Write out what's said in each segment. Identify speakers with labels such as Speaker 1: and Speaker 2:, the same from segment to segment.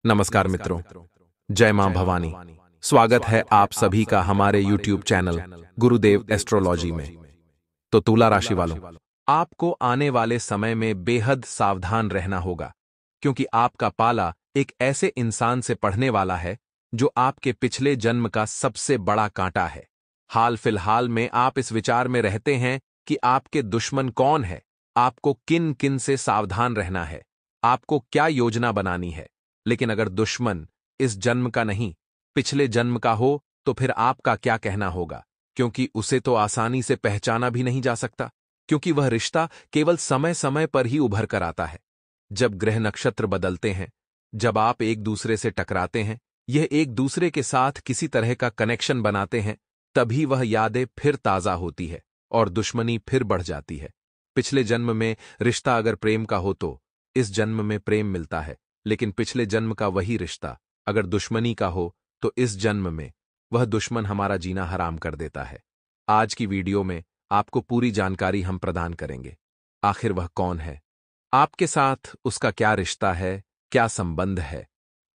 Speaker 1: नमस्कार मित्रों, जय मां भवानी। स्वागत है आप सभी का हमारे YouTube चैनल गुरुदेव एस्ट्रोलॉजी में। तो तुला राशि वालों, आपको आने वाले समय में बेहद सावधान रहना होगा, क्योंकि आपका पाला एक ऐसे इंसान से पढ़ने वाला है जो आपके पिछले जन्म का सबसे बड़ा कांटा है। हाल फिलहाल में आप इस विचार में रहते हैं कि आपके दुश्मन कौन है, आपको किन किन से सावधान रहना है, आपको क्या योजना बनानी है। लेकिन अगर दुश्मन इस जन्म का नहीं, पिछले जन्म का हो, तो फिर आपका क्या कहना होगा, क्योंकि उसे तो आसानी से पहचाना भी नहीं जा सकता, क्योंकि वह रिश्ता केवल समय समय पर ही उभर कर आता है। जब ग्रह नक्षत्र बदलते हैं, जब आप एक दूसरे से टकराते हैं, यह एक दूसरे के साथ किसी तरह का कनेक्शन बनाते हैं, तभी वह यादें फिर ताजा होती है और दुश्मनी फिर बढ़ जाती है। पिछले जन्म में रिश्ता अगर प्रेम का हो तो इस जन्म में प्रेम मिलता है, लेकिन पिछले जन्म का वही रिश्ता अगर दुश्मनी का हो तो इस जन्म में वह दुश्मन हमारा जीना हराम कर देता है। आज की वीडियो में आपको पूरी जानकारी हम प्रदान करेंगे। आखिर वह कौन है, आपके साथ उसका क्या रिश्ता है, क्या संबंध है,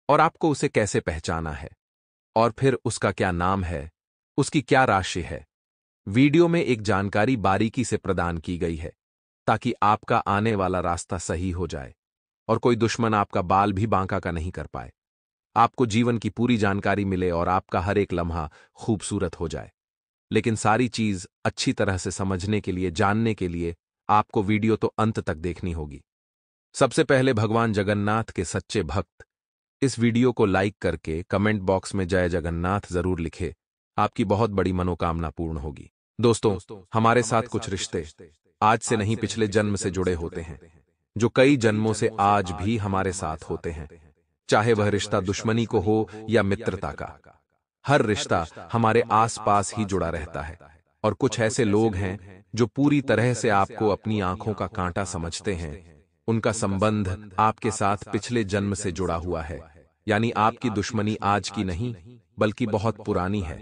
Speaker 1: और आपको उसे कैसे पहचाना है, और फिर उसका क्या नाम है, उसकी क्या राशि है। वीडियो में एक जानकारी बारीकी से प्रदान की गई है ताकि आपका आने वाला रास्ता सही हो जाए और कोई दुश्मन आपका बाल भी बांका का नहीं कर पाए। आपको जीवन की पूरी जानकारी मिले और आपका हर एक लम्हा खूबसूरत हो जाए। लेकिन सारी चीज अच्छी तरह से समझने के लिए, जानने के लिए आपको वीडियो तो अंत तक देखनी होगी। सबसे पहले भगवान जगन्नाथ के सच्चे भक्त इस वीडियो को लाइक करके कमेंट बॉक्स में जय जगन्नाथ जरूर लिखे। आपकी बहुत बड़ी मनोकामना पूर्ण होगी। दोस्तों, हमारे साथ कुछ रिश्ते आज से नहीं, पिछले जन्म से जुड़े होते हैं, जो कई जन्मों से आज भी हमारे साथ होते हैं। चाहे वह रिश्ता दुश्मनी को हो या मित्रता का, हर रिश्ता हमारे आसपास ही जुड़ा रहता है। और कुछ ऐसे लोग हैं जो पूरी तरह से आपको अपनी आंखों का कांटा समझते हैं। उनका संबंध आपके साथ पिछले जन्म से जुड़ा हुआ है, यानी आपकी दुश्मनी आज की नहीं बल्कि बहुत पुरानी है।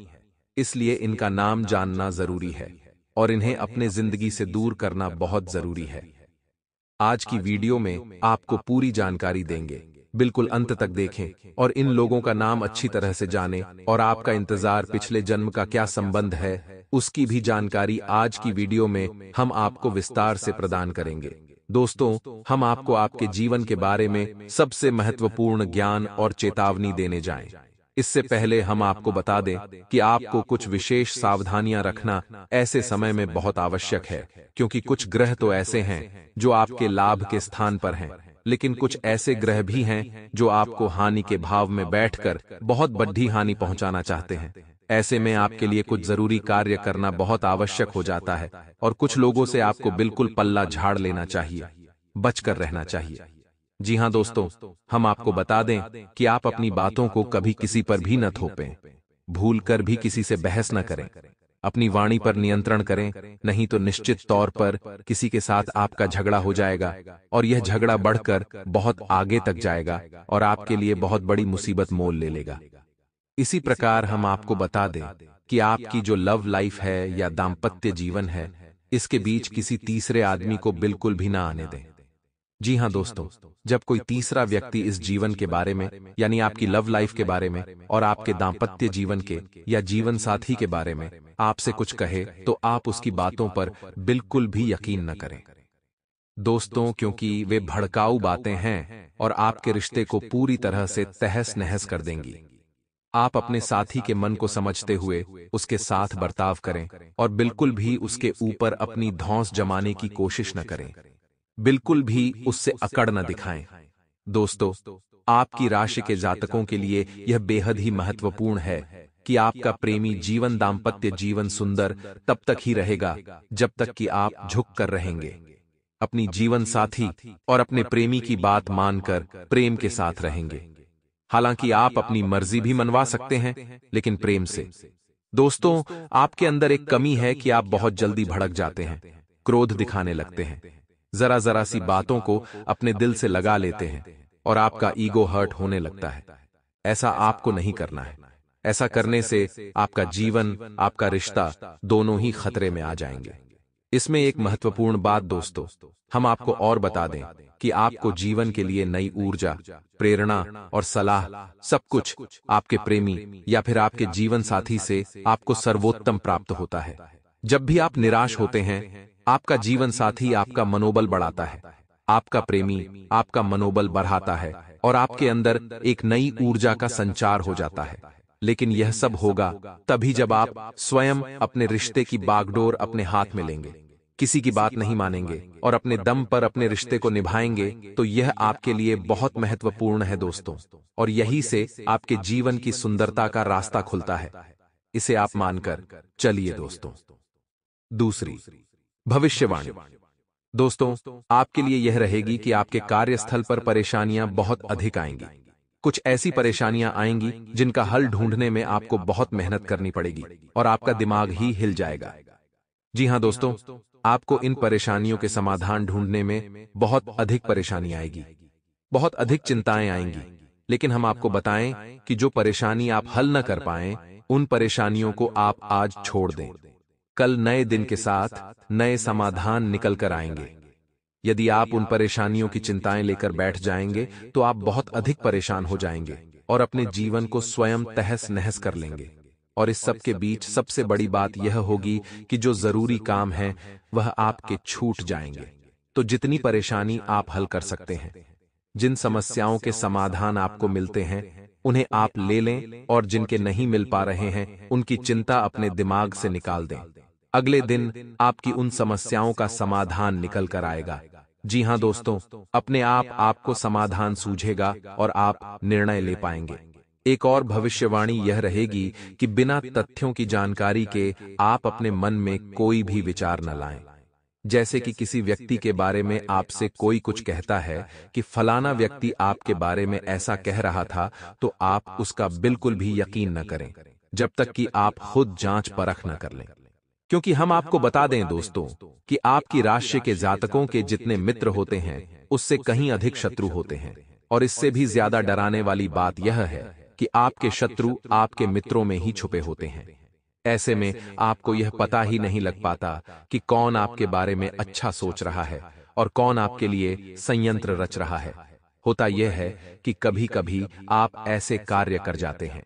Speaker 1: इसलिए इनका नाम जानना जरूरी है और इन्हें अपने जिंदगी से दूर करना बहुत जरूरी है। आज की वीडियो में आपको पूरी जानकारी देंगे, बिल्कुल अंत तक देखें और इन लोगों का नाम अच्छी तरह से जानें और आपका इंतजार पिछले जन्म का क्या संबंध है उसकी भी जानकारी आज की वीडियो में हम आपको विस्तार से प्रदान करेंगे। दोस्तों, हम आपको आपके जीवन के बारे में सबसे महत्वपूर्ण ज्ञान और चेतावनी देने जाएं। इससे पहले हम आपको बता दें कि आपको कुछ विशेष सावधानियां रखना ऐसे समय में बहुत आवश्यक है, क्योंकि कुछ ग्रह तो ऐसे हैं जो आपके लाभ के स्थान पर हैं, लेकिन कुछ ऐसे ग्रह भी हैं जो आपको हानि के भाव में बैठकर बहुत बड़ी हानि पहुंचाना चाहते हैं। ऐसे में आपके लिए कुछ जरूरी कार्य करना बहुत आवश्यक हो जाता है और कुछ लोगों से आपको बिल्कुल पल्ला झाड़ लेना चाहिए, बचकर रहना चाहिए। जी हां दोस्तों, हम आपको बता दें कि आप अपनी बातों को कभी किसी पर भी न थोपें, भूलकर भी किसी से बहस न करें, अपनी वाणी पर नियंत्रण करें, नहीं तो निश्चित तौर पर किसी के साथ आपका झगड़ा हो जाएगा और यह झगड़ा बढ़कर बहुत आगे तक जाएगा और आपके लिए बहुत बड़ी मुसीबत मोल ले लेगा। इसी प्रकार हम आपको बता दें कि आपकी जो लव लाइफ है या दाम्पत्य जीवन है, इसके बीच किसी तीसरे आदमी को बिल्कुल भी ना आने दें। जी हां दोस्तों, जब कोई तीसरा व्यक्ति इस जीवन के बारे में, यानी आपकी लव लाइफ के बारे में और आपके दाम्पत्य जीवन के या जीवन साथी के बारे में आपसे कुछ कहे, तो आप उसकी बातों पर बिल्कुल भी यकीन न करें दोस्तों, क्योंकि वे भड़काऊ बातें हैं और आपके रिश्ते को पूरी तरह से तहस नहस कर देंगी। आप अपने साथी के मन को समझते हुए उसके साथ बर्ताव करें और बिल्कुल भी उसके ऊपर अपनी धौंस जमाने की कोशिश न करें, बिल्कुल भी उससे अकड़ न दिखाएं। दोस्तों, आपकी राशि के जातकों के लिए यह बेहद ही महत्वपूर्ण है कि आपका प्रेमी जीवन, दाम्पत्य जीवन सुंदर तब तक ही रहेगा जब तक कि आप झुक कर रहेंगे, अपनी जीवन साथी और अपने प्रेमी की बात मानकर प्रेम के साथ रहेंगे। हालांकि आप अपनी मर्जी भी मनवा सकते हैं, लेकिन प्रेम से। दोस्तों, आपके अंदर एक कमी है कि आप बहुत जल्दी भड़क जाते हैं, क्रोध दिखाने लगते हैं, जरा जरा सी बातों को अपने दिल से लगा लेते हैं और आपका ईगो हर्ट होने लगता है। ऐसा आपको नहीं करना है। ऐसा करने से आपका जीवन, आपका रिश्ता दोनों ही खतरे में आ जाएंगे। इसमें एक महत्वपूर्ण बात दोस्तों, हम आपको और बता दें कि आपको जीवन के लिए नई ऊर्जा, प्रेरणा और सलाह सब कुछ आपके प्रेमी या फिर आपके जीवन साथी से आपको सर्वोत्तम प्राप्त होता है। जब भी आप निराश होते हैं, आपका जीवन साथी आपका मनोबल बढ़ाता है, आपका प्रेमी आपका मनोबल बढ़ाता है और आपके अंदर एक नई ऊर्जा का संचार हो जाता है। लेकिन यह सब होगा तभी जब आप स्वयं अपने रिश्ते की बागडोर अपने हाथ में लेंगे, किसी की बात नहीं मानेंगे और अपने दम पर अपने रिश्ते को निभाएंगे। तो यह आपके लिए बहुत महत्वपूर्ण है दोस्तों, और यही से आपके जीवन की सुंदरता का रास्ता खुलता है। इसे आप मानकर चलिए दोस्तों। दूसरी भविष्यवाणी दोस्तों, आपके लिए यह रहेगी कि आपके कार्यस्थल पर परेशानियां बहुत अधिक आएंगी। कुछ ऐसी परेशानियां आएंगी जिनका हल ढूंढने में आपको बहुत मेहनत करनी पड़ेगी और आपका दिमाग ही हिल जाएगा। जी हां दोस्तों, आपको इन परेशानियों के समाधान ढूंढने में बहुत अधिक परेशानी आएगी, बहुत अधिक चिंताएं आएंगी। लेकिन हम आपको बताएं कि जो परेशानी आप हल न कर पाएं, उन परेशानियों को आप आज छोड़ दें। कल नए दिन के साथ नए समाधान निकल कर आएंगे। यदि आप उन परेशानियों की चिंताएं लेकर बैठ जाएंगे तो आप बहुत अधिक परेशान हो जाएंगे और अपने जीवन को स्वयं तहस नहस कर लेंगे। और इस सब के बीच सबसे बड़ी बात यह होगी कि जो जरूरी काम है वह आपके छूट जाएंगे। तो जितनी परेशानी आप हल कर सकते हैं, जिन समस्याओं के समाधान आपको मिलते हैं, उन्हें आप ले लें और जिनके नहीं मिल पा रहे हैं उनकी चिंता अपने दिमाग से निकाल दें। अगले दिन आपकी उन समस्याओं का समाधान निकल कर आएगा। जी हां दोस्तों, अपने आप आपको समाधान सूझेगा और आप निर्णय ले पाएंगे। एक और भविष्यवाणी यह रहेगी कि बिना तथ्यों की जानकारी के आप अपने मन में कोई भी विचार न लाएं। जैसे कि किसी व्यक्ति के बारे में आपसे कोई कुछ कहता है कि फलाना व्यक्ति आपके बारे में ऐसा कह रहा था, तो आप उसका बिल्कुल भी यकीन न करें जब तक कि आप खुद जांच परख न कर लें। क्योंकि हम आपको बता दें दोस्तों कि आपकी राशि के जातकों के जितने मित्र होते हैं उससे कहीं अधिक शत्रु होते हैं। और इससे भी ज्यादा डराने वाली बात यह है कि आपके शत्रु आपके मित्रों में ही छुपे होते हैं। ऐसे में आपको यह पता ही नहीं लग पाता कि कौन आपके बारे में अच्छा सोच रहा है और कौन आपके लिए संयंत्र रच रहा है। होता यह है कि कभी कभी आप ऐसे कार्य कर जाते हैं,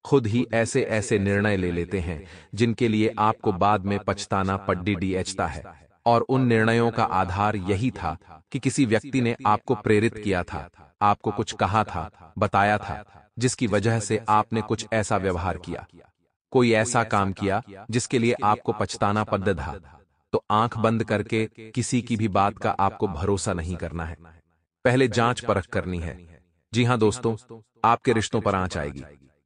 Speaker 1: खुद ही ऐसे ऐसे निर्णय ले लेते हैं जिनके लिए आपको बाद में पछताना पड़ता है। और उन निर्णयों का आधार यही था कि किसी व्यक्ति ने आपको प्रेरित किया था, आपको कुछ कहा था, बताया था, जिसकी वजह से आपने कुछ ऐसा व्यवहार किया, कोई ऐसा काम किया जिसके लिए आपको पछताना पड़ता था। तो आंख बंद करके किसी की भी बात का आपको भरोसा नहीं करना है, पहले जांच परख करनी है। जी हां दोस्तों, आपके रिश्तों पर आंच आएगी।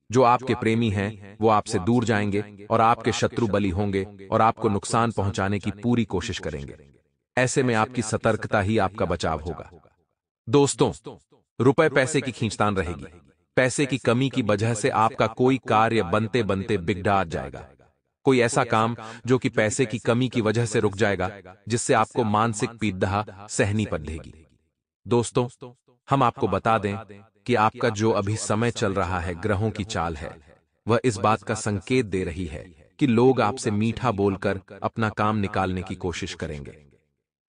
Speaker 1: जो आपके प्रेमी हैं वो आपसे दूर जाएंगे और आपके शत्रु बली होंगे और आपको नुकसान पहुंचाने की पूरी कोशिश करेंगे। ऐसे में आपकी सतर्कता ही आपका बचाव होगा। दोस्तों, रुपए पैसे की खींचतान रहेगी। पैसे की कमी की वजह से आपका कोई कार्य बनते बनते बिगड़ जाएगा। कोई ऐसा काम जो कि पैसे की कमी की वजह से रुक जाएगा, जिससे आपको मानसिक पीड़ा सहनी पड़ेगी। दोस्तों, हम आपको बता दें कि आपका जो अभी समय चल रहा है, ग्रहों की चाल है, वह इस बात का संकेत दे रही है कि लोग आपसे मीठा बोलकर अपना काम निकालने की कोशिश करेंगे,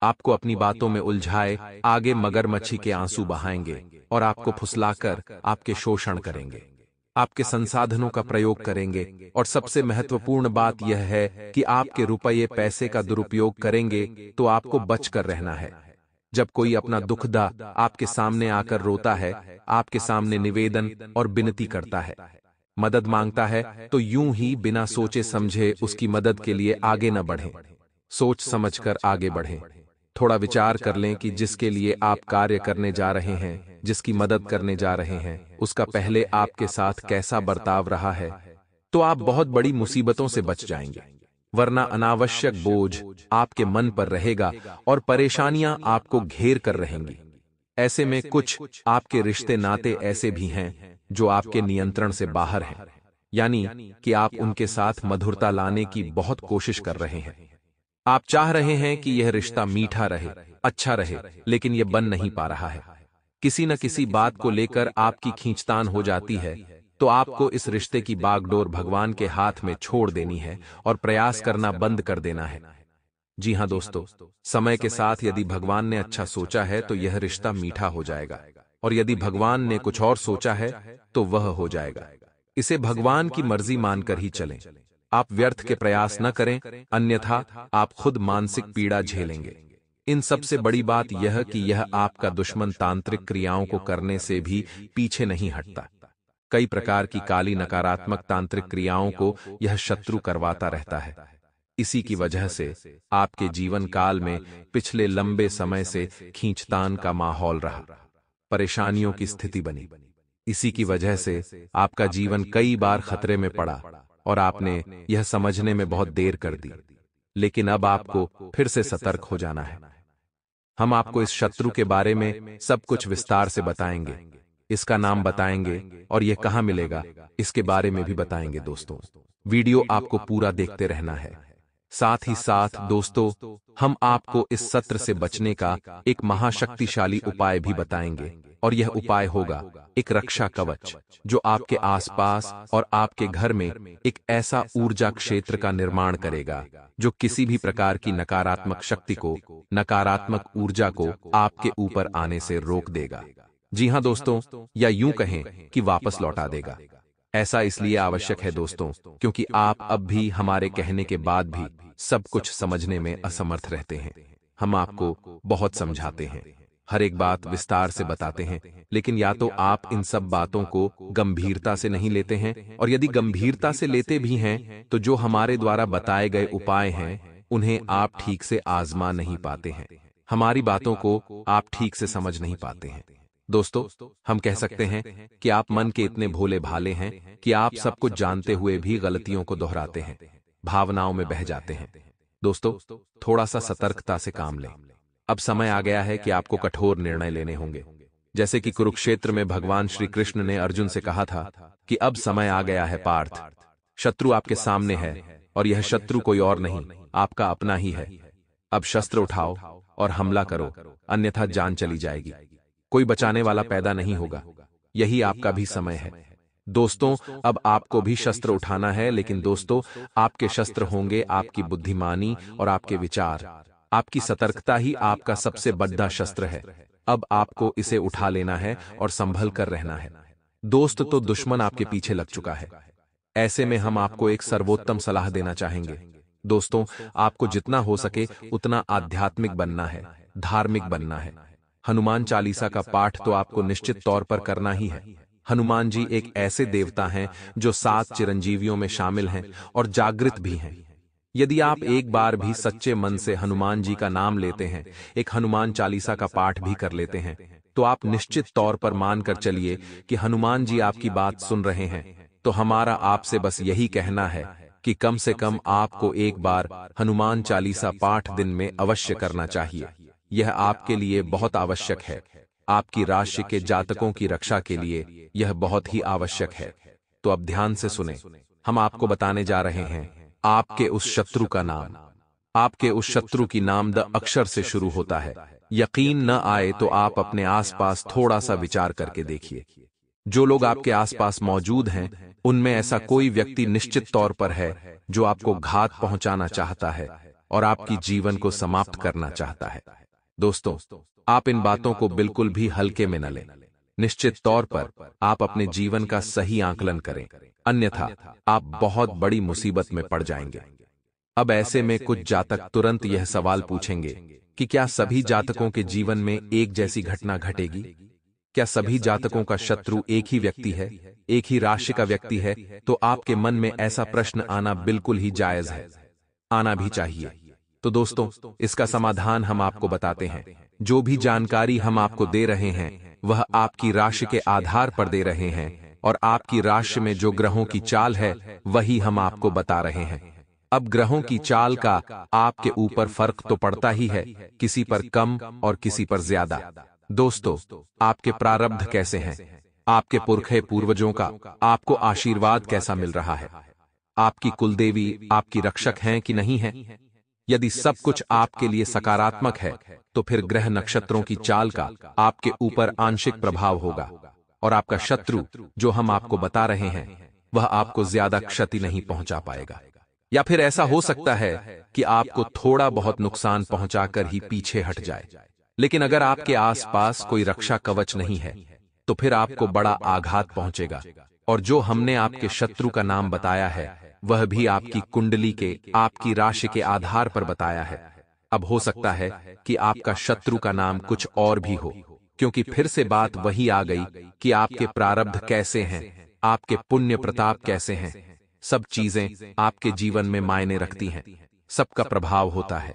Speaker 1: आपको अपनी बातों में उलझाए आगे मगरमच्छी के आंसू बहाएंगे और आपको फुसलाकर आपके शोषण करेंगे, आपके संसाधनों का प्रयोग करेंगे। और सबसे महत्वपूर्ण बात यह है कि आपके रुपये पैसे का दुरुपयोग करेंगे, तो आपको बचकर रहना है। जब कोई अपना दुखदा आपके सामने आकर रोता है, आपके सामने निवेदन और विनती करता है, मदद मांगता है, तो यूं ही बिना सोचे समझे उसकी मदद के लिए आगे न बढ़ें। सोच समझकर आगे बढ़ें। थोड़ा विचार कर लें कि जिसके लिए आप कार्य करने जा रहे हैं, जिसकी मदद करने जा रहे हैं, उसका पहले आपके साथ कैसा बर्ताव रहा है, तो आप बहुत बड़ी मुसीबतों से बच जाएंगे। वरना अनावश्यक बोझ आपके मन पर रहेगा और परेशानियां आपको घेर कर रहेंगी। ऐसे में कुछ आपके रिश्ते नाते ऐसे भी हैं जो आपके नियंत्रण से बाहर हैं, यानी कि आप उनके साथ मधुरता लाने की बहुत कोशिश कर रहे हैं। आप चाह रहे हैं कि यह रिश्ता मीठा रहे, अच्छा रहे, लेकिन यह बन नहीं पा रहा है। किसी न किसी बात को लेकर आपकी खींचतान हो जाती है, तो आपको इस रिश्ते की बागडोर भगवान के हाथ में छोड़ देनी है और प्रयास करना बंद कर देना है। जी हाँ दोस्तों, समय के साथ यदि भगवान ने अच्छा सोचा है तो यह रिश्ता मीठा हो जाएगा, और यदि भगवान ने कुछ और सोचा है तो वह हो जाएगा। इसे भगवान की मर्जी मानकर ही चलें। आप व्यर्थ के प्रयास न करें, अन्यथा आप खुद मानसिक पीड़ा झेलेंगे। इन सबसे बड़ी बात यह कि यह आपका दुश्मन तांत्रिक क्रियाओं को करने से भी पीछे नहीं हटता। कई प्रकार की काली नकारात्मक तांत्रिक क्रियाओं को यह शत्रु करवाता रहता है। इसी की वजह से आपके जीवन काल में पिछले लंबे समय से खींचतान का माहौल रहा, परेशानियों की स्थिति बनी। इसी की वजह से आपका जीवन कई बार खतरे में पड़ा और आपने यह समझने में बहुत देर कर दी। लेकिन अब आपको फिर से सतर्क हो जाना है। हम आपको इस शत्रु के बारे में सब कुछ विस्तार से बताएंगे, इसका नाम बताएंगे और यह कहां मिलेगा इसके बारे में भी बताएंगे। दोस्तों, वीडियो आपको पूरा देखते रहना है। साथ ही साथ दोस्तों, हम आपको इस सत्र से बचने का एक महाशक्तिशाली उपाय भी बताएंगे, और यह उपाय होगा एक रक्षा कवच, जो आपके आसपास और आपके घर में एक ऐसा ऊर्जा क्षेत्र का निर्माण करेगा जो किसी भी प्रकार की नकारात्मक शक्ति को, नकारात्मक ऊर्जा को आपके ऊपर आने से रोक देगा। जी हां दोस्तों, या यूं कहें कि वापस लौटा देगा। ऐसा इसलिए आवश्यक है दोस्तों, क्योंकि आप अब भी हमारे कहने के बाद भी सब कुछ समझने में असमर्थ रहते हैं। हम आपको बहुत समझाते हैं, हर एक बात विस्तार से बताते हैं, लेकिन या तो आप इन सब बातों को गंभीरता से नहीं लेते हैं, और यदि गंभीरता से लेते भी हैं तो जो हमारे द्वारा बताए गए उपाय हैं उन्हें आप ठीक से आजमा नहीं पाते हैं। हमारी बातों को आप ठीक से समझ नहीं पाते हैं। दोस्तों, हम कह सकते हैं कि आप मन के इतने भोले भाले हैं कि आप सब कुछ जानते हुए भी गलतियों को दोहराते हैं, भावनाओं में बह जाते हैं। दोस्तों, थोड़ा सा सतर्कता से काम लें। अब समय आ गया है कि आपको कठोर निर्णय लेने होंगे। जैसे कि कुरुक्षेत्र में भगवान श्री कृष्ण ने अर्जुन से कहा था कि अब समय आ गया है पार्थ, शत्रु आपके सामने है, और यह शत्रु कोई और नहीं, आपका अपना ही है। अब शस्त्र उठाओ और हमला करो, अन्यथा जान चली जाएगी। कोई बचाने वाला पैदा नहीं होगा। यही आपका भी समय है। दोस्तों, अब आपको भी शस्त्र उठाना है, लेकिन दोस्तों, आपके शस्त्र होंगे आपकी बुद्धिमानी और आपके विचार। आपकी सतर्कता ही आपका सबसे बड़ा शस्त्र है। अब आपको इसे उठा लेना है और संभल कर रहना है। दोस्त, तो दुश्मन आपके पीछे लग चुका है। ऐसे में हम आपको एक सर्वोत्तम सलाह देना चाहेंगे। दोस्तों, आपको जितना हो सके उतना आध्यात्मिक बनना है, धार्मिक बनना है। हनुमान चालीसा का पाठ तो आपको निश्चित तौर पर करना ही है। हनुमान जी एक ऐसे देवता हैं जो 7 चिरंजीवियों में शामिल हैं और जागृत भी हैं। यदि आप एक बार भी सच्चे मन से हनुमान जी का नाम लेते हैं, एक हनुमान चालीसा का पाठ भी कर लेते हैं, तो आप निश्चित तौर पर मानकर चलिए कि हनुमान जी आपकी बात सुन रहे हैं। तो हमारा आपसे बस यही कहना है कि कम से कम आपको एक बार हनुमान चालीसा पाठ दिन में अवश्य करना चाहिए। यह आपके लिए बहुत आवश्यक है। आपकी राशि के जातकों की रक्षा के लिए यह बहुत ही आवश्यक है। तो अब ध्यान से सुने, हम आपको बताने जा रहे हैं आपके उस शत्रु का नाम। आपके उस शत्रु की नाम द अक्षर से शुरू होता है। यकीन न आए तो आप अपने आसपास थोड़ा सा विचार करके देखिए। जो लोग आपके आसपास मौजूद हैं, उनमें ऐसा कोई व्यक्ति निश्चित तौर पर है जो आपको घात पहुंचाना चाहता है और आपकी जीवन को समाप्त करना चाहता है। दोस्तों, आप इन बातों को बिल्कुल भी हल्के में न लें। निश्चित तौर पर आप अपने जीवन का सही आकलन करें, अन्यथा आप बहुत बड़ी मुसीबत में पड़ जाएंगे। अब ऐसे में कुछ जातक तुरंत यह सवाल पूछेंगे कि क्या सभी जातकों के जीवन में एक जैसी घटना घटेगी? क्या सभी जातकों का शत्रु एक ही व्यक्ति है, एक ही राशि का व्यक्ति है? तो आपके मन में ऐसा प्रश्न आना बिल्कुल ही जायज है, आना भी चाहिए। तो दोस्तों, इसका समाधान हम आपको बताते हैं। जो भी जानकारी हम आपको दे रहे हैं वह आपकी राशि के आधार पर दे रहे हैं, और आपकी राशि में जो ग्रहों की चाल है वही हम आपको बता रहे हैं। अब ग्रहों की चाल का आपके ऊपर फर्क तो पड़ता ही है, किसी पर कम और किसी पर ज्यादा। दोस्तों, आपके प्रारब्ध कैसे हैं, आपके पुरखे पूर्वजों का आपको आशीर्वाद कैसा मिल रहा है, आपकी कुलदेवी आपकी रक्षक हैं कि नहीं है? यदि सब कुछ आपके लिए सकारात्मक है तो फिर ग्रह नक्षत्रों की चाल का आपके ऊपर आंशिक प्रभाव होगा, और आपका शत्रु जो हम आपको बता रहे हैं वह आपको ज्यादा क्षति नहीं पहुंचा पाएगा। या फिर ऐसा हो सकता है कि आपको थोड़ा बहुत नुकसान पहुंचाकर ही पीछे हट जाए। लेकिन अगर आपके आसपास कोई रक्षा कवच नहीं है, तो फिर आपको बड़ा आघात पहुंचेगा। और जो हमने आपके शत्रु का नाम बताया है, वह भी आपकी कुंडली के, आपकी राशि के आधार पर बताया है। अब हो सकता है कि आपका शत्रु का नाम कुछ और भी हो, क्योंकि फिर से बात वही आ गई कि आपके प्रारब्ध कैसे हैं, आपके पुण्य प्रताप कैसे हैं। सब चीजें आपके जीवन में मायने रखती हैं, सबका प्रभाव होता है।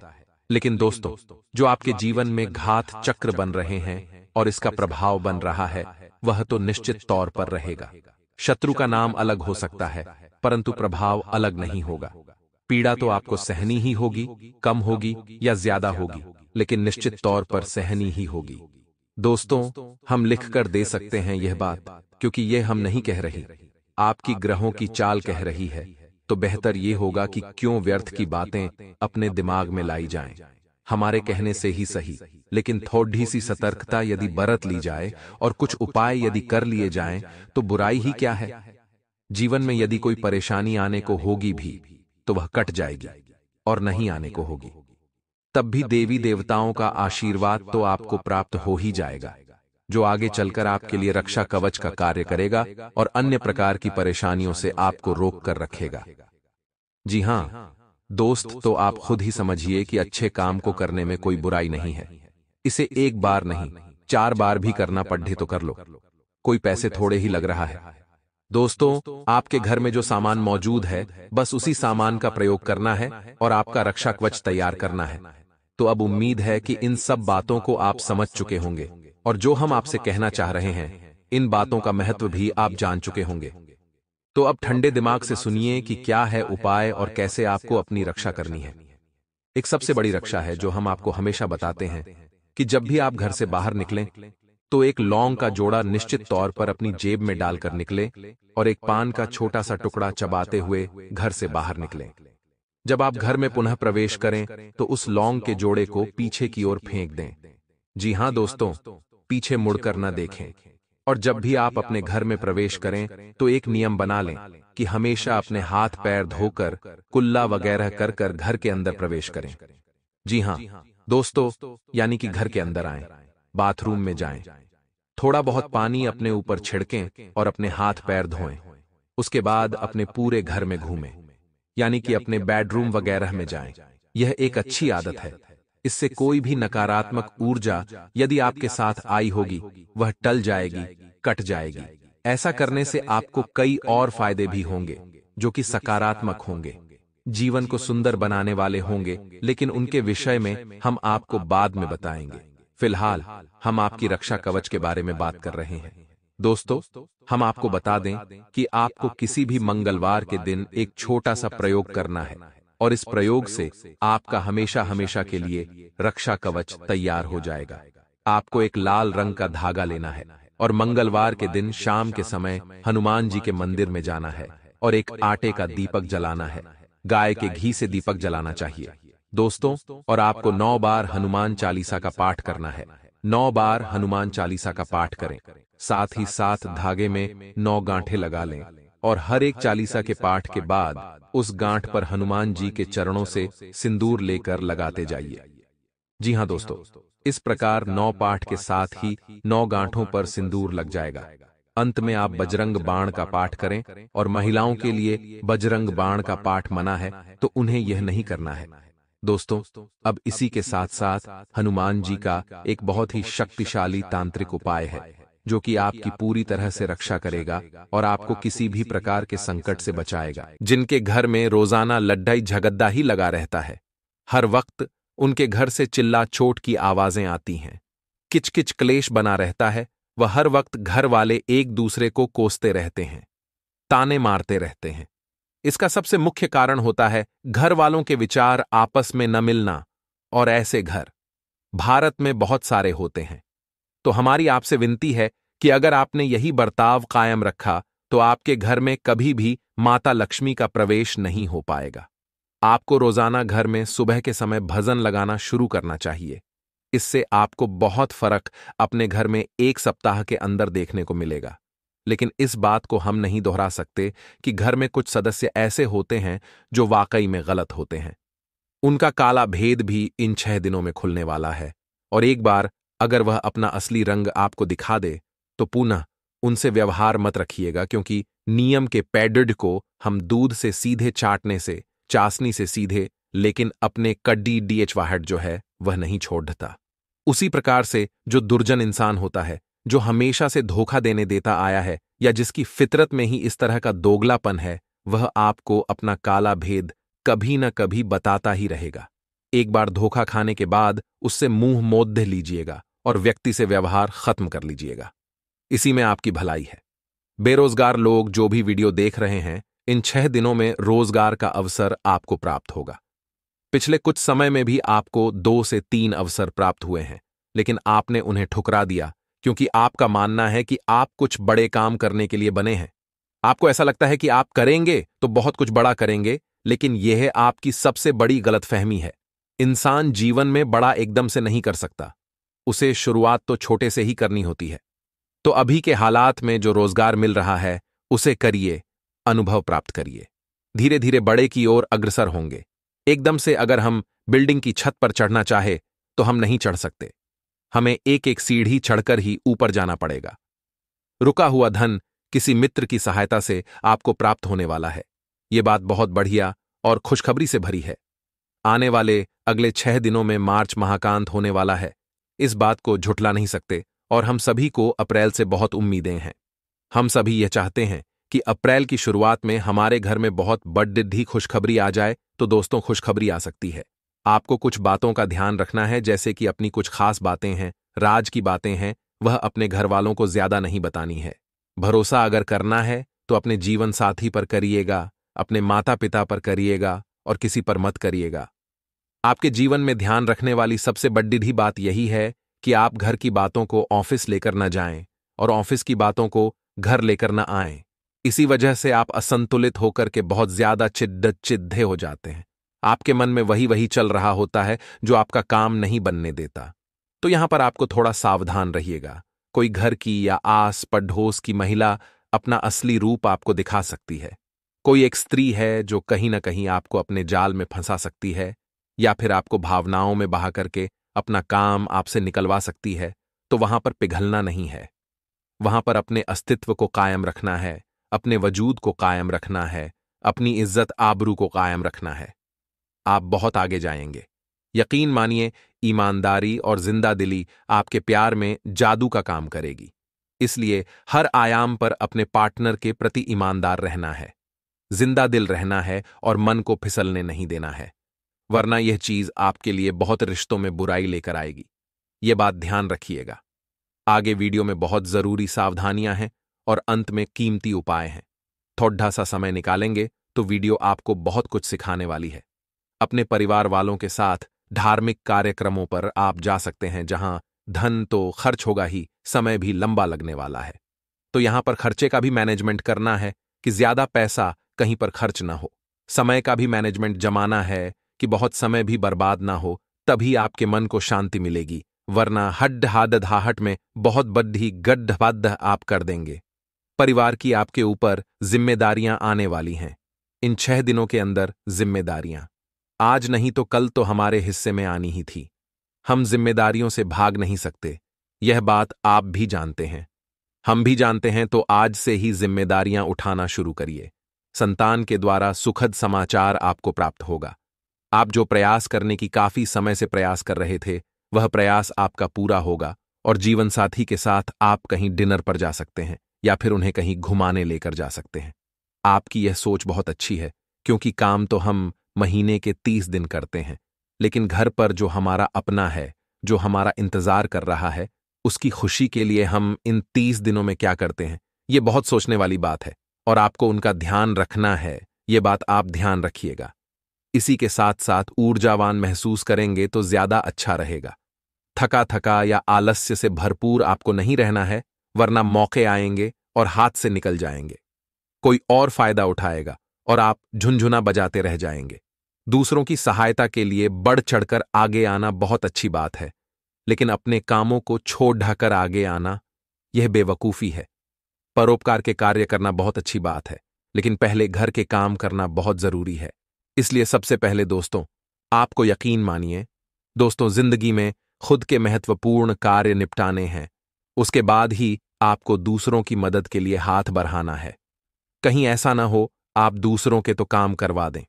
Speaker 1: लेकिन दोस्तों, जो आपके जीवन में घात चक्र बन रहे हैं और इसका प्रभाव बन रहा है, वह तो निश्चित तौर पर रहेगा। शत्रु का नाम अलग हो सकता है, परंतु प्रभाव अलग नहीं होगा। पीड़ा तो आपको सहनी ही होगी, कम होगी या ज्यादा होगी, लेकिन निश्चित तौर पर सहनी ही होगी। दोस्तों, हम लिखकर दे सकते हैं यह बात, क्योंकि यह हम नहीं कह रही, आपकी ग्रहों की चाल कह रही है। तो बेहतर यह होगा कि क्यों व्यर्थ की बातें अपने दिमाग में लाई जाएं। हमारे कहने से ही सही, लेकिन थोड़ी सी सतर्कता यदि बरत ली जाए और कुछ उपाय यदि कर लिए जाएं, तो बुराई ही क्या है। जीवन में यदि कोई परेशानी आने को होगी भी, तो वह कट जाएगी, और नहीं आने को होगी। तब भी देवी देवताओं का आशीर्वाद तो आपको प्राप्त हो ही जाएगा, जो आगे चलकर आपके लिए रक्षा कवच का कार्य करेगा और अन्य प्रकार की परेशानियों से आपको रोक कर रखेगा। जी हाँ दोस्त, तो आप खुद ही समझिए कि अच्छे काम को करने में कोई बुराई नहीं है। इसे एक बार नहीं, 4 बार भी करना पड़े तो कर लो, कोई पैसे थोड़े ही लग रहा है। दोस्तों, आपके घर में जो सामान मौजूद है, बस उसी सामान का प्रयोग करना है और आपका रक्षा कवच तैयार करना है। तो अब उम्मीद है कि इन सब बातों को आप समझ चुके होंगे, और जो हम आपसे कहना चाह रहे हैं, इन बातों का महत्व भी आप जान चुके होंगे। तो अब ठंडे दिमाग से सुनिए कि क्या है उपाय और कैसे आपको अपनी रक्षा करनी है। एक सबसे बड़ी रक्षा है जो हम आपको हमेशा बताते हैं कि जब भी आप घर से बाहर निकलें, तो एक लौंग का जोड़ा निश्चित तौर पर अपनी जेब में डालकर निकले और एक पान का छोटा सा टुकड़ा चबाते हुए घर से बाहर निकलें। जब आप घर में पुनः प्रवेश करें, तो उस लौंग के जोड़े को पीछे की ओर फेंक दें। जी हाँ दोस्तों, पीछे मुड़कर न देखें। और जब भी आप अपने घर में प्रवेश करें, तो एक नियम बना लें कि हमेशा अपने हाथ पैर धोकर, कुल्ला वगैरह कर कर घर के अंदर प्रवेश करें। जी हाँ दोस्तों, यानी कि घर के अंदर आएं, बाथरूम में जाएं, थोड़ा बहुत पानी अपने ऊपर छिड़कें और अपने हाथ पैर धोएं। उसके बाद अपने पूरे घर में घूमें, यानी कि अपने बेडरूम वगैरह में जाएं। यह एक अच्छी आदत है। इससे कोई भी नकारात्मक ऊर्जा यदि आपके साथ आई होगी, वह टल जाएगी, कट जाएगी। ऐसा करने से आपको कई और फायदे भी होंगे, जो कि सकारात्मक होंगे, जीवन को सुंदर बनाने वाले होंगे, लेकिन उनके विषय में हम आपको बाद में बताएंगे। फिलहाल हम आपकी रक्षा कवच के बारे में बात कर रहे हैं। दोस्तों, हम आपको बता दें कि आपको किसी भी मंगलवार के दिन एक छोटा सा प्रयोग करना है, और इस प्रयोग से आपका हमेशा हमेशा के लिए रक्षा कवच तैयार हो जाएगा। आपको एक लाल रंग का धागा लेना है और मंगलवार के दिन शाम के समय हनुमान जी के मंदिर में जाना है और एक आटे का दीपक जलाना है। गाय के घी से दीपक जलाना चाहिए दोस्तों, और आपको 9 बार हनुमान चालीसा का पाठ करना है। 9 बार हनुमान चालीसा का पाठ करें, साथ ही साथ धागे में 9 गांठें लगा लें और हर एक चालीसा के पाठ के बाद उस गांठ पर हनुमान जी के चरणों से सिंदूर लेकर लगाते जाइए। जी हाँ दोस्तों, इस प्रकार 9 पाठ के साथ ही 9 गांठों पर सिंदूर लग जाएगा। अंत में आप बजरंग बाण का पाठ करें, और महिलाओं के लिए बजरंग बाण का पाठ मना है, तो उन्हें यह नहीं करना है। दोस्तों, अब इसी के साथ साथ हनुमान जी का एक बहुत ही शक्तिशाली तांत्रिक उपाय है, जो कि आपकी पूरी तरह से रक्षा करेगा और आपको किसी भी प्रकार के संकट से बचाएगा। जिनके घर में रोजाना लड्ढाई झगड्डा ही लगा रहता है, हर वक्त उनके घर से चिल्ला चोट की आवाजें आती हैं, किचकिच क्लेश बना रहता है, वह हर वक्त घर वाले एक दूसरे को कोसते रहते हैं, ताने मारते रहते हैं। इसका सबसे मुख्य कारण होता है घर वालों के विचार आपस में न मिलना, और ऐसे घर भारत में बहुत सारे होते हैं। तो हमारी आपसे विनती है कि अगर आपने यही बर्ताव कायम रखा, तो आपके घर में कभी भी माता लक्ष्मी का प्रवेश नहीं हो पाएगा। आपको रोजाना घर में सुबह के समय भजन लगाना शुरू करना चाहिए। इससे आपको बहुत फर्क अपने घर में 1 सप्ताह के अंदर देखने को मिलेगा। लेकिन इस बात को हम नहीं दोहरा सकते कि घर में कुछ सदस्य ऐसे होते हैं जो वाकई में गलत होते हैं। उनका काला भेद भी इन 6 दिनों में खुलने वाला है, और एक बार अगर वह अपना असली रंग आपको दिखा दे तो पुनः उनसे व्यवहार मत रखिएगा, क्योंकि नियम के पैडेड को हम दूध से सीधे चाटने से, चाशनी से सीधे, लेकिन अपने कड्डी डीएचवाहट जो है वह नहीं छोड़ता। उसी प्रकार से जो दुर्जन इंसान होता है, जो हमेशा से धोखा देने देता आया है या जिसकी फितरत में ही इस तरह का दोगलापन है, वह आपको अपना काला भेद कभी न कभी बताता ही रहेगा। एक बार धोखा खाने के बाद उससे मुंह मोद लीजिएगा और व्यक्ति से व्यवहार खत्म कर लीजिएगा। इसी में आपकी भलाई है। बेरोजगार लोग जो भी वीडियो देख रहे हैं, इन 6 दिनों में रोजगार का अवसर आपको प्राप्त होगा। पिछले कुछ समय में भी आपको 2 से 3 अवसर प्राप्त हुए हैं, लेकिन आपने उन्हें ठुकरा दिया क्योंकि आपका मानना है कि आप कुछ बड़े काम करने के लिए बने हैं। आपको ऐसा लगता है कि आप करेंगे तो बहुत कुछ बड़ा करेंगे, लेकिन यह आपकी सबसे बड़ी गलतफहमी है। इंसान जीवन में बड़ा एकदम से नहीं कर सकता, उसे शुरुआत तो छोटे से ही करनी होती है। तो अभी के हालात में जो रोजगार मिल रहा है उसे करिए, अनुभव प्राप्त करिए, धीरे धीरे बड़े की ओर अग्रसर होंगे। एकदम से अगर हम बिल्डिंग की छत पर चढ़ना चाहे तो हम नहीं चढ़ सकते, हमें एक एक सीढ़ी चढ़कर ही ऊपर जाना पड़ेगा। रुका हुआ धन किसी मित्र की सहायता से आपको प्राप्त होने वाला है। यह बात बहुत बढ़िया और खुशखबरी से भरी है। आने वाले अगले 6 दिनों में मार्च महाकांत होने वाला है, इस बात को झुठला नहीं सकते, और हम सभी को अप्रैल से बहुत उम्मीदें हैं। हम सभी यह चाहते हैं कि अप्रैल की शुरुआत में हमारे घर में बहुत बड़ी खुशखबरी आ जाए। तो दोस्तों, खुशखबरी आ सकती है। आपको कुछ बातों का ध्यान रखना है, जैसे कि अपनी कुछ खास बातें हैं, राज की बातें हैं, वह अपने घर वालों को ज्यादा नहीं बतानी है। भरोसा अगर करना है तो अपने जीवन साथी पर करिएगा, अपने माता पिता पर करिएगा और किसी पर मत करिएगा। आपके जीवन में ध्यान रखने वाली सबसे बड़ी बात यही है कि आप घर की बातों को ऑफिस लेकर न जाएं और ऑफिस की बातों को घर लेकर न आएं। इसी वजह से आप असंतुलित होकर के बहुत ज्यादा चिढ़े हो जाते हैं। आपके मन में वही वही चल रहा होता है जो आपका काम नहीं बनने देता। तो यहां पर आपको थोड़ा सावधान रहिएगा। कोई घर की या आस पड़ोस की महिला अपना असली रूप आपको दिखा सकती है। कोई एक स्त्री है जो कहीं ना कहीं आपको अपने जाल में फंसा सकती है, या फिर आपको भावनाओं में बहा करके अपना काम आपसे निकलवा सकती है। तो वहां पर पिघलना नहीं है, वहां पर अपने अस्तित्व को कायम रखना है, अपने वजूद को कायम रखना है, अपनी इज्जत आबरू को कायम रखना है। आप बहुत आगे जाएंगे। यकीन मानिए, ईमानदारी और जिंदा दिली आपके प्यार में जादू का काम करेगी। इसलिए हर आयाम पर अपने पार्टनर के प्रति ईमानदार रहना है, जिंदा दिल रहना है और मन को फिसलने नहीं देना है, वरना यह चीज आपके लिए बहुत रिश्तों में बुराई लेकर आएगी। यह बात ध्यान रखिएगा। आगे वीडियो में बहुत जरूरी सावधानियां हैं और अंत में कीमती उपाय हैं। थोड़ा सा समय निकालेंगे तो वीडियो आपको बहुत कुछ सिखाने वाली है। अपने परिवार वालों के साथ धार्मिक कार्यक्रमों पर आप जा सकते हैं, जहां धन तो खर्च होगा ही, समय भी लंबा लगने वाला है। तो यहां पर खर्चे का भी मैनेजमेंट करना है कि ज्यादा पैसा कहीं पर खर्च ना हो। समय का भी मैनेजमेंट जमाना है कि बहुत समय भी बर्बाद ना हो, तभी आपके मन को शांति मिलेगी, वरना हड्ड हादहाहट में बहुत बड्ढी गड्ढबद्ध आप कर देंगे। परिवार की आपके ऊपर जिम्मेदारियां आने वाली हैं। इन 6 दिनों के अंदर जिम्मेदारियां आज नहीं तो कल तो हमारे हिस्से में आनी ही थी। हम जिम्मेदारियों से भाग नहीं सकते, यह बात आप भी जानते हैं, हम भी जानते हैं। तो आज से ही जिम्मेदारियां उठाना शुरू करिए। संतान के द्वारा सुखद समाचार आपको प्राप्त होगा। आप जो प्रयास करने की काफी समय से प्रयास कर रहे थे, वह प्रयास आपका पूरा होगा और जीवन साथी के साथ आप कहीं डिनर पर जा सकते हैं या फिर उन्हें कहीं घुमाने लेकर जा सकते हैं। आपकी यह सोच बहुत अच्छी है, क्योंकि काम तो हम महीने के 30 दिन करते हैं, लेकिन घर पर जो हमारा अपना है, जो हमारा इंतजार कर रहा है, उसकी खुशी के लिए हम इन 30 दिनों में क्या करते हैं, ये बहुत सोचने वाली बात है और आपको उनका ध्यान रखना है। ये बात आप ध्यान रखिएगा। इसी के साथ साथ ऊर्जावान महसूस करेंगे तो ज्यादा अच्छा रहेगा। थका थका या आलस्य से भरपूर आपको नहीं रहना है, वरना मौके आएंगे और हाथ से निकल जाएंगे। कोई और फायदा उठाएगा और आप झुनझुना बजाते रह जाएंगे। दूसरों की सहायता के लिए बढ़ चढ़कर आगे आना बहुत अच्छी बात है, लेकिन अपने कामों को छोड़ ढाकर आगे आना, यह बेवकूफी है। परोपकार के कार्य करना बहुत अच्छी बात है, लेकिन पहले घर के काम करना बहुत जरूरी है। इसलिए सबसे पहले दोस्तों, आपको यकीन मानिए दोस्तों, जिंदगी में खुद के महत्वपूर्ण कार्य निपटाने हैं। उसके बाद ही आपको दूसरों की मदद के लिए हाथ बढ़ाना है। कहीं ऐसा ना हो आप दूसरों के तो काम करवा दें।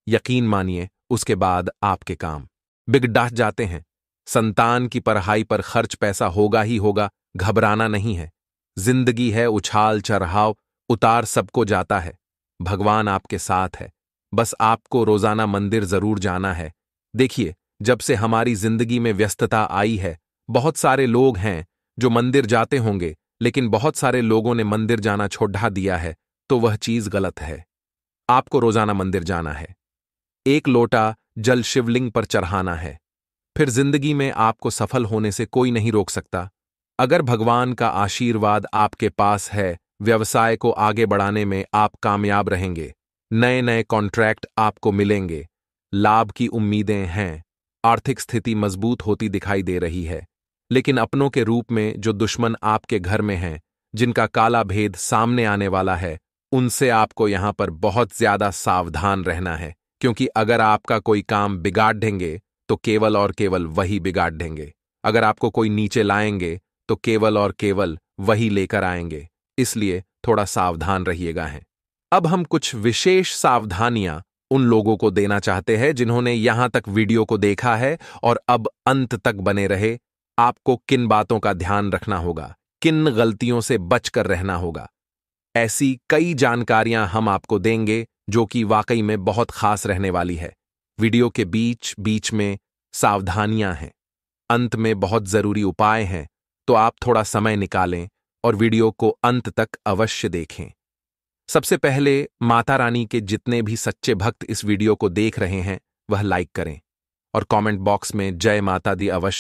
Speaker 1: यकीन मानिए उसके बाद आपके काम बिगड़ जाते हैं। संतान की पढ़ाई पर खर्च पैसा होगा ही होगा, घबराना नहीं है। जिंदगी है उछाल चढ़ाव, उतार सबको जाता है। भगवान आपके साथ है, बस आपको रोजाना मंदिर जरूर जाना है। देखिए, जब से हमारी जिंदगी में व्यस्तता आई है, बहुत सारे लोग हैं जो मंदिर जाते होंगे, लेकिन बहुत सारे लोगों ने मंदिर जाना छोड़ दिया है, तो वह चीज गलत है। आपको रोजाना मंदिर जाना है, एक लोटा जल शिवलिंग पर चढ़ाना है, फिर जिंदगी में आपको सफल होने से कोई नहीं रोक सकता। अगर भगवान का आशीर्वाद आपके पास है, व्यवसाय को आगे बढ़ाने में आप कामयाब रहेंगे, नए नए कॉन्ट्रैक्ट आपको मिलेंगे, लाभ की उम्मीदें हैं, आर्थिक स्थिति मजबूत होती दिखाई दे रही है। लेकिन अपनों के रूप में जो दुश्मन आपके घर में हैं, जिनका काला भेद सामने आने वाला है, उनसे आपको यहां पर बहुत ज्यादा सावधान रहना है, क्योंकि अगर आपका कोई काम बिगाड़ देंगे तो केवल और केवल वही बिगाड़ देंगे। अगर आपको कोई नीचे लाएंगे तो केवल और केवल वही लेकर आएंगे। इसलिए थोड़ा सावधान रहिएगा है। अब हम कुछ विशेष सावधानियां उन लोगों को देना चाहते हैं जिन्होंने यहां तक वीडियो को देखा है और अब अंत तक बने रहे। आपको किन बातों का ध्यान रखना होगा, किन गलतियों से बचकर रहना होगा, ऐसी कई जानकारियां हम आपको देंगे जो कि वाकई में बहुत खास रहने वाली है। वीडियो के बीच बीच में सावधानियां हैं, अंत में बहुत जरूरी उपाय हैं, तो आप थोड़ा समय निकालें और वीडियो को अंत तक अवश्य देखें। सबसे पहले माता रानी के जितने भी सच्चे भक्त इस वीडियो को देख रहे हैं वह लाइक करें और कमेंट बॉक्स में जय माता दी अवश्य